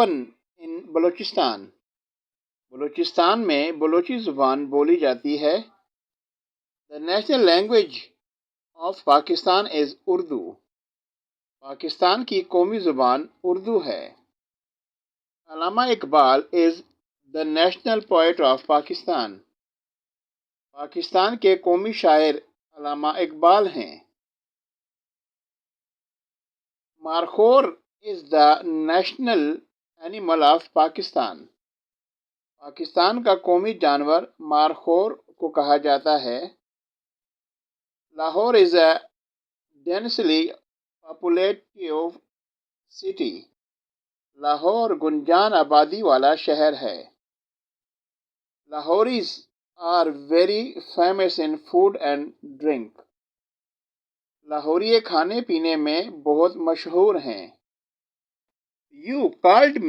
spoken in Balochistan. Balochistan میں بلوچی زبان بولی جاتی ہے. The national language of Pakistan is Urdu. Pakistan کی قومی زبان اردو ہے. علامہ Iqbal is the national poet of Pakistan. Pakistan کے قومی شاعر علامہ اقبال ہیں. Markhor is the national animal of Pakistan. Pakistan کا قومی جانور مارخور کو کہا جاتا ہے. Lahore is a densely populated city. Lahore گنجان آبادی والا شہر ہے. لاہوریز are very famous in food and drink. لاہوری کھانے پینے میں بہت مشہور ہیں. You called me